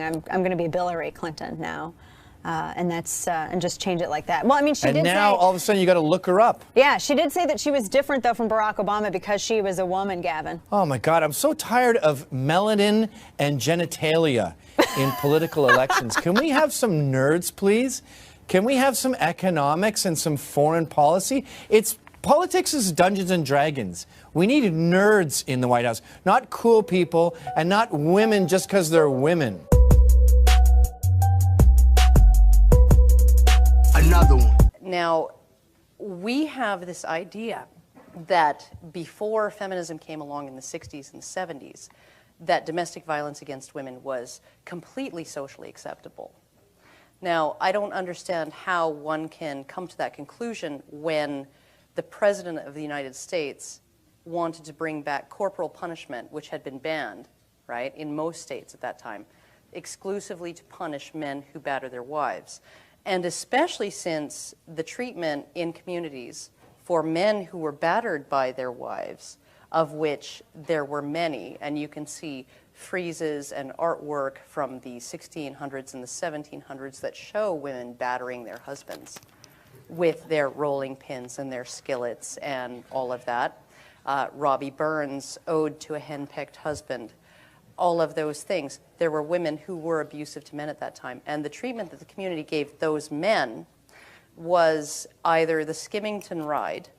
I'm going to be Hillary Clinton now. And that's and just change it like that. Well, I mean, she did say... And now, all of a sudden, you got to look her up. Yeah, she did say that she was different, though, from Barack Obama because she was a woman, Gavin. Oh, my God. I'm so tired of melanin and genitalia in political elections. Can we have some nerds, please? Can we have some economics and some foreign policy? Politics is Dungeons and Dragons. We need nerds in the White House, not cool people and not women just because they're women. Another one. Now, we have this idea that before feminism came along in the 60s and 70s, that domestic violence against women was completely socially acceptable. Now, I don't understand how one can come to that conclusion when the President of the United States wanted to bring back corporal punishment, which had been banned, right, in most states at that time, exclusively to punish men who batter their wives. And especially since the treatment in communities for men who were battered by their wives, of which there were many, and you can see friezes and artwork from the 1600s and the 1700s that show women battering their husbands with their rolling pins and their skillets and all of that. Robbie Burns' Ode to a Henpecked Husband. All of those things. There were women who were abusive to men at that time. And the treatment that the community gave those men was either the Skimmington Ride,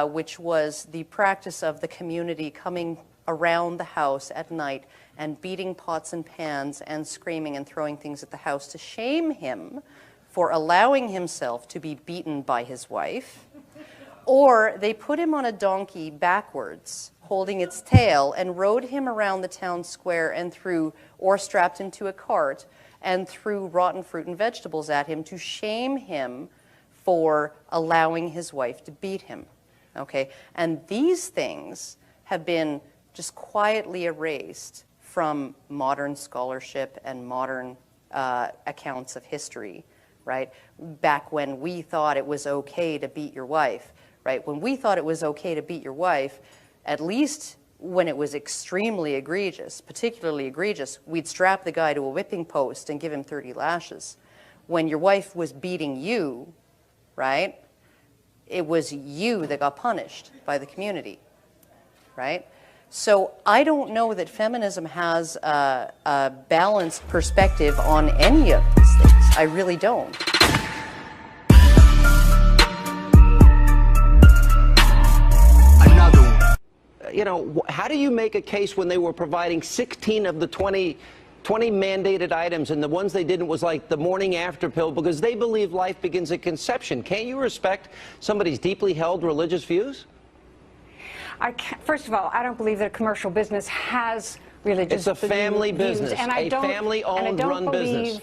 which was the practice of the community coming around the house at night and beating pots and pans and screaming and throwing things at the house to shame him for allowing himself to be beaten by his wife. Or they put him on a donkey backwards, holding its tail, and rode him around the town square and threw, or strapped him to a cart, and threw rotten fruit and vegetables at him to shame him for allowing his wife to beat him. Okay? And these things have been just quietly erased from modern scholarship and modern accounts of history, right? Back when we thought it was okay to beat your wife, right? When we thought it was okay to beat your wife, at least when it was extremely egregious, particularly egregious, we'd strap the guy to a whipping post and give him 30 lashes. When your wife was beating you, right, it was you that got punished by the community, right? So I don't know that feminism has a balanced perspective on any of these things. I really don't. Another one. You know, how do you make a case when they were providing 16 of the 20 mandated items, and the ones they didn't was like the morning after pill, because they believe life begins at conception? Can't you respect somebody's deeply held religious views? First of all, I don't believe that a commercial business has religious views. It's a family business, and a family-owned run business.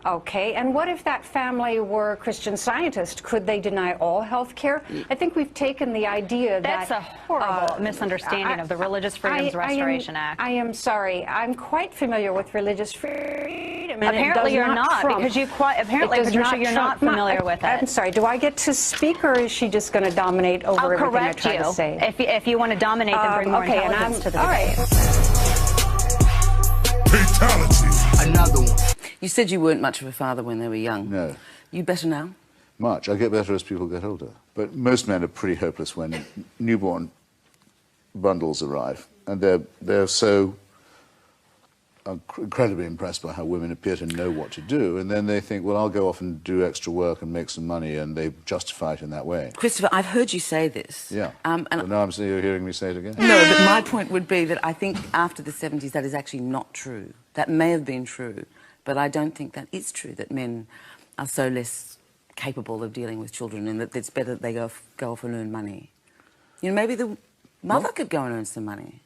Okay, and what if that family were a Christian Scientist? Could they deny all health care? I think we've taken the idea That's a horrible misunderstanding of the Religious Freedoms Restoration Act. I am sorry. I'm quite familiar with religious freedom. And apparently you're not, because you apparently, Patricia, you're not familiar with it. I'm sorry. Do I get to speak, or is she just going to dominate over everything I try to say? If you want to dominate, then bring more intelligence to the debate. All right. Fatality. Another one. You said you weren't much of a father when they were young. No. You better now? Much. I get better as people get older. But most men are pretty hopeless when newborn bundles arrive. And they're so incredibly impressed by how women appear to know what to do. And then they think, well, I'll go off and do extra work and make some money, and they justify it in that way. Christopher, I've heard you say this. Yeah. And now you're hearing me say it again. No, but my point would be that I think after the 70s that is actually not true. That may have been true. But I don't think that is true, that men are so less capable of dealing with children, and that it's better that they go off and earn money. You know, maybe the mother could go and earn some money.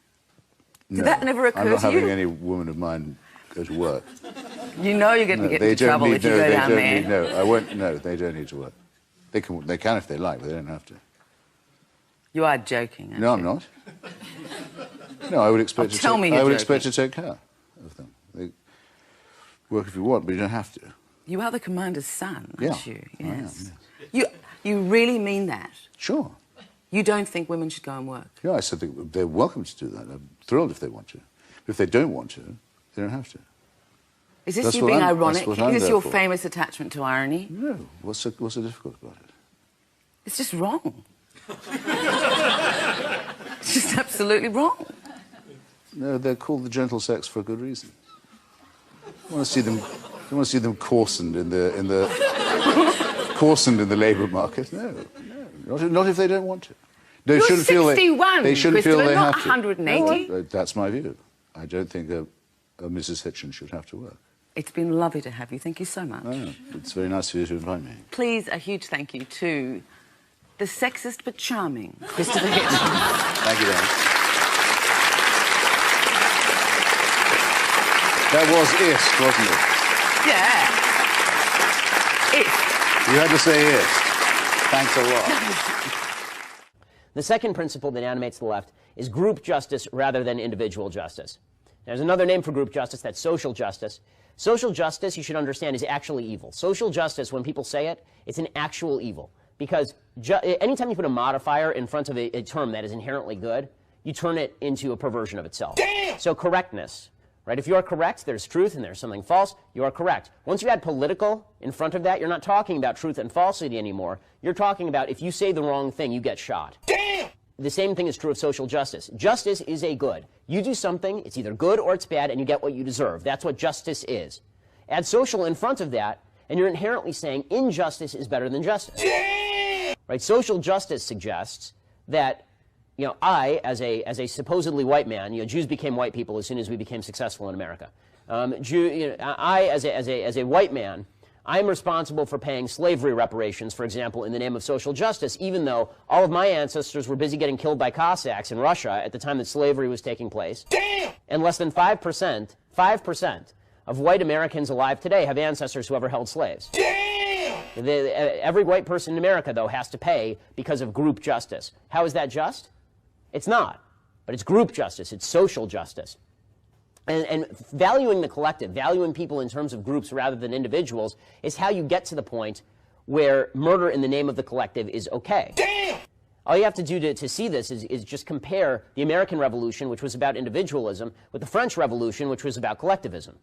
Did that never occur to you? I'm not having any woman of mine go to work. You know you're going to get into trouble if you go down there. No, I won't. No, they don't need to work. They can if they like, but they don't have to. You are joking, aren't No, you? I'm not. No, I would expect to take care of them. Work if you want, but you don't have to. You are the commander's son, aren't you? Yes. I am, yes. You really mean that? Sure. You don't think women should go and work? Yeah, I said they're welcome to do that. I'm thrilled if they want to. But if they don't want to, they don't have to. Is this That's you what being I'm- ironic? that's what Is I'm this there your for. famous attachment to irony? No. What's so difficult about it? It's just wrong. It's just absolutely wrong. No, they're called the gentle sex for a good reason. You want to see them. You want to see them coarsened in the coarsened in the labour market? No, not if they don't want to. They You're shouldn't feel 61, they shouldn't feel Christopher, they not have to. 180. No, that's my view. I don't think a Mrs. Hitchens should have to work. It's been lovely to have you. Thank you so much. Oh, it's very nice of you to invite me. Please, a huge thank you to the sexist but charming Christopher Hitchens. Thank you, Dan. That was it, wasn't it? Yeah. It. You had to say it. Thanks a lot. The second principle that animates the left is group justice rather than individual justice. There's another name for group justice, that's social justice. Social justice, you should understand, is actually evil. Social justice, when people say it, it's an actual evil. Because anytime you put a modifier in front of a term that is inherently good, you turn it into a perversion of itself. Damn! So correctness, right? If you are correct, there's truth and there's something false, you are correct. Once you add political in front of that, you're not talking about truth and falsity anymore. You're talking about if you say the wrong thing, you get shot. Damn! The same thing is true of social justice. Justice is a good. You do something, it's either good or it's bad, and you get what you deserve. That's what justice is. Add social in front of that, and you're inherently saying injustice is better than justice. Damn! Right? Social justice suggests that, you know, I, as a supposedly white man, you know, Jews became white people as soon as we became successful in America. I, as a white man, I'm responsible for paying slavery reparations, for example, in the name of social justice, even though all of my ancestors were busy getting killed by Cossacks in Russia at the time that slavery was taking place. Damn! And less than 5% of white Americans alive today have ancestors who ever held slaves. Damn! Every white person in America, though, has to pay because of group justice. How is that just? It's not. But it's group justice. It's social justice. And valuing the collective, valuing people in terms of groups rather than individuals, is how you get to the point where murder in the name of the collective is okay. Damn! All you have to do to see this is just compare the American Revolution, which was about individualism, with the French Revolution, which was about collectivism.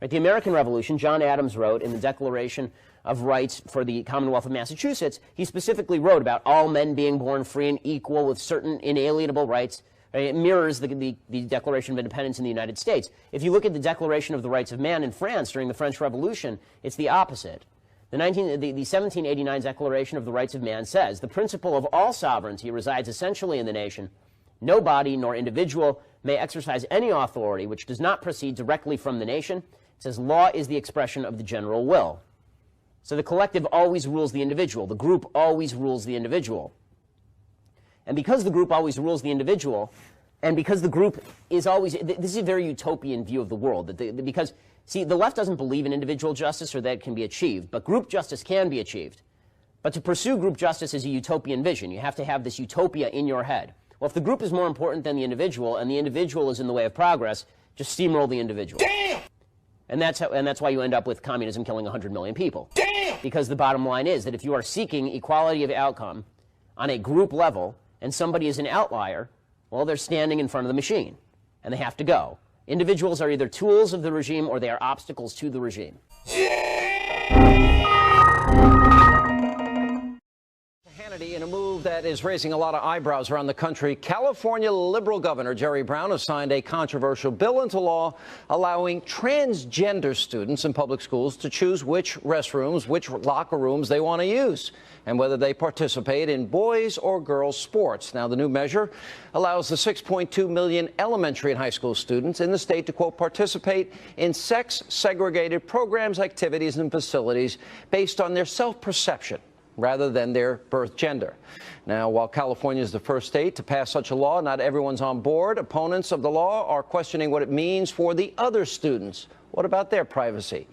Right? The American Revolution, John Adams wrote in the Declaration of Rights for the Commonwealth of Massachusetts, he specifically wrote about all men being born free and equal with certain inalienable rights. It mirrors the Declaration of Independence in the United States. If you look at the Declaration of the Rights of Man in France during the French Revolution, it's the opposite. The 1789 Declaration of the Rights of Man says, the principle of all sovereignty resides essentially in the nation. No body nor individual may exercise any authority which does not proceed directly from the nation. It says law is the expression of the general will. So the collective always rules the individual. The group always rules the individual. And because the group always rules the individual, and because the group is always, this is a very utopian view of the world, because, see, the left doesn't believe in individual justice or that it can be achieved, but group justice can be achieved. But to pursue group justice is a utopian vision. You have to have this utopia in your head. Well, if the group is more important than the individual, and the individual is in the way of progress, just steamroll the individual. Damn! And that's why you end up with communism killing 100 million people. Damn! Because the bottom line is that if you are seeking equality of outcome on a group level, and somebody is an outlier, well, they're standing in front of the machine, and they have to go. Individuals are either tools of the regime or they are obstacles to the regime. Hannity, in a move that is raising a lot of eyebrows around the country, California Liberal Governor Jerry Brown has signed a controversial bill into law allowing transgender students in public schools to choose which restrooms, which locker rooms they want to use, and whether they participate in boys or girls sports. Now, the new measure allows the 6.2 million elementary and high school students in the state to, quote, participate in sex-segregated programs, activities, and facilities based on their self-perception rather than their birth gender. Now, while California is the first state to pass such a law, not everyone's on board. Opponents of the law are questioning what it means for the other students. What about their privacy?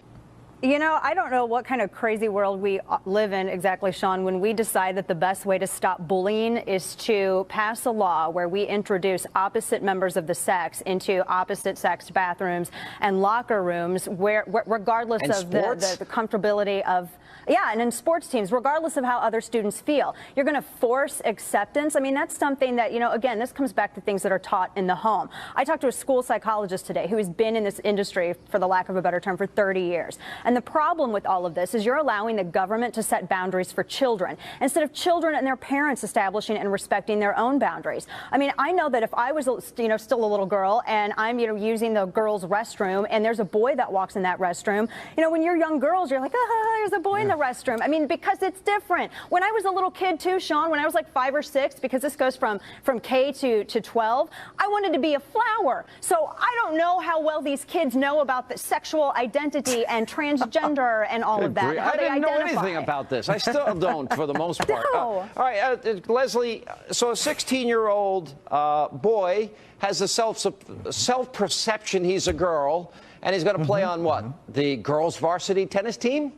You know, I don't know what kind of crazy world we live in exactly, Sean, when we decide that the best way to stop bullying is to pass a law where we introduce opposite members of the sex into opposite sex bathrooms and locker rooms, where regardless of the comfortability of, yeah, and in sports teams, regardless of how other students feel, you're going to force acceptance. I mean, that's something that, you know, again, this comes back to things that are taught in the home. I talked to a school psychologist today who has been in this industry, for the lack of a better term, for 30 years. And the problem with all of this is you're allowing the government to set boundaries for children instead of children and their parents establishing and respecting their own boundaries. I mean, I know that if I was, you know, still a little girl and I'm, you know, using the girls' restroom and there's a boy that walks in that restroom, you know, when you're young girls, you're like, ah, there's a boy in the restroom. I mean, because it's different. When I was a little kid too, Sean, when I was like 5 or 6, because this goes from K to 12, I wanted to be a flower. So I don't know how well these kids know about the sexual identity and transgender and all of that. I didn't know anything about this. I still don't, for the most part. No. All right, Leslie, so a 16-year-old boy has a self-perception he's a girl, and he's going to play on what? The girls' varsity tennis team?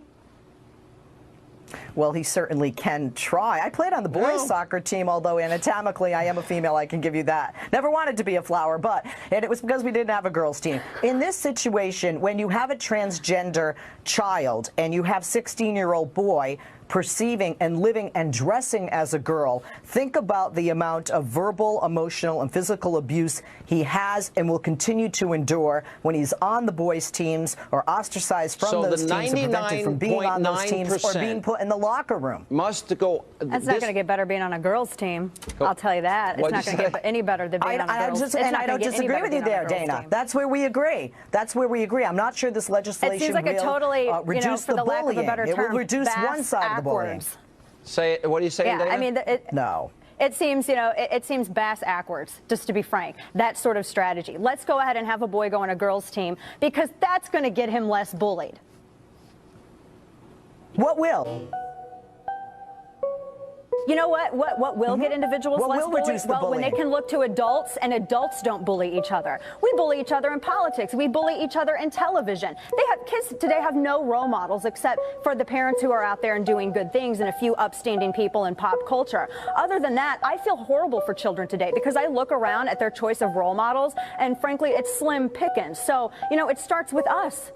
Well, he certainly can try. I played on the boys' soccer team, although anatomically I am a female, I can give you that. Never wanted to be a flower, and it was because we didn't have a girls' team. In this situation, when you have a transgender child and you have 16-year-old boy perceiving and living and dressing as a girl, think about the amount of verbal, emotional, and physical abuse he has and will continue to endure when he's on the boys' teams or ostracized from those teams and prevented from being on those teams or being put in the locker room. Must go. That's not going to get better being on a girls' team. I'll tell you that. It's not going to get any better than being on a girls' team. And I don't disagree with you there, Dana. That's where we agree. That's where we agree. I'm not sure this legislation it seems like will a totally, reduce for the lack bullying. of a better term, it will reduce one side of the bullying. Say, what are you saying, Dana? I mean, no. It seems, you know, it seems bass-ackwards, just to be frank, that sort of strategy. Let's go ahead and have a boy go on a girls' team because that's going to get him less bullied. What will? You know what? What will get individuals less bullied? Well, when they can look to adults, and adults don't bully each other. We bully each other in politics. We bully each other in television. Kids today have no role models except for the parents who are out there and doing good things and a few upstanding people in pop culture. Other than that, I feel horrible for children today because I look around at their choice of role models, and frankly, it's slim pickings. So, you know, it starts with us.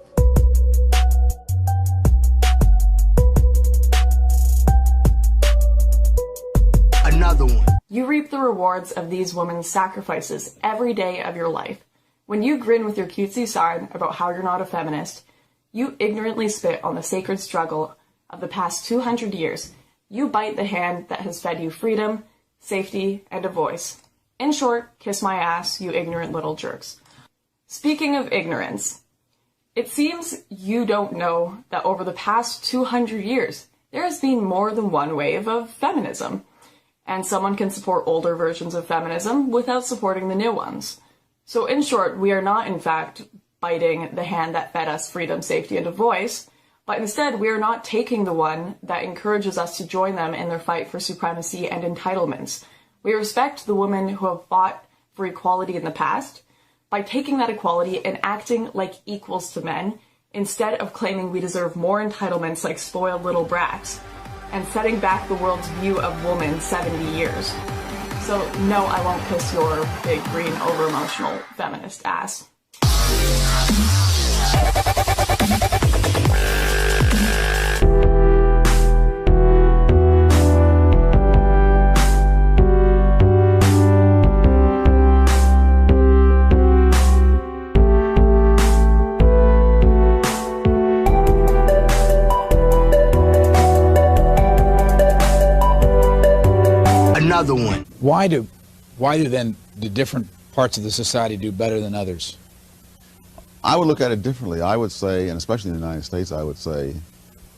Another one. You reap the rewards of these women's sacrifices every day of your life. When you grin with your cutesy side about how you're not a feminist, you ignorantly spit on the sacred struggle of the past 200 years. You bite the hand that has fed you freedom, safety, and a voice. In short, kiss my ass, you ignorant little jerks. Speaking of ignorance, it seems you don't know that over the past 200 years, there has been more than one wave of feminism. And someone can support older versions of feminism without supporting the new ones. So in short, we are not in fact biting the hand that fed us freedom, safety, and a voice, but instead we are not taking the one that encourages us to join them in their fight for supremacy and entitlements. We respect the women who have fought for equality in the past by taking that equality and acting like equals to men instead of claiming we deserve more entitlements like spoiled little brats, and setting back the world's view of women 70 years. So no, I won't kiss your big green over-emotional feminist ass. Another one. Why do then the different parts of the society do better than others? I would look at it differently. I would say, and especially in the United States, I would say,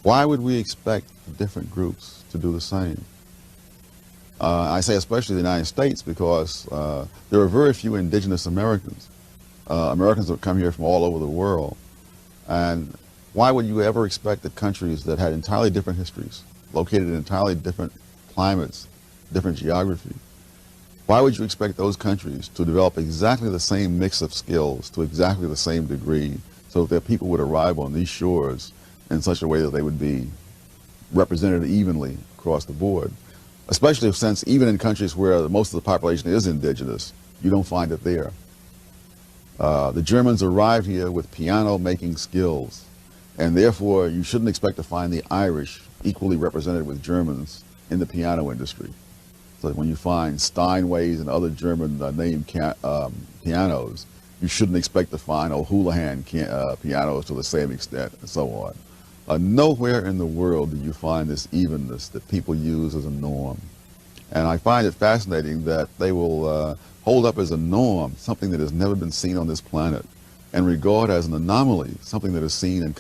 why would we expect different groups to do the same? I say especially the United States because there are very few indigenous Americans. Americans that come here from all over the world. And why would you ever expect that countries that had entirely different histories, located in entirely different climates, different geography, why would you expect those countries to develop exactly the same mix of skills to exactly the same degree so that their people would arrive on these shores in such a way that they would be represented evenly across the board, especially since even in countries where most of the population is indigenous, you don't find it there. The Germans arrived here with piano making skills, and therefore you shouldn't expect to find the Irish equally represented with Germans in the piano industry. So when you find Steinways and other German named pianos, you shouldn't expect to find O'Houlihan pianos to the same extent, and so on. Nowhere in the world do you find this evenness that people use as a norm. And I find it fascinating that they will hold up as a norm something that has never been seen on this planet and regard as an anomaly something that is seen in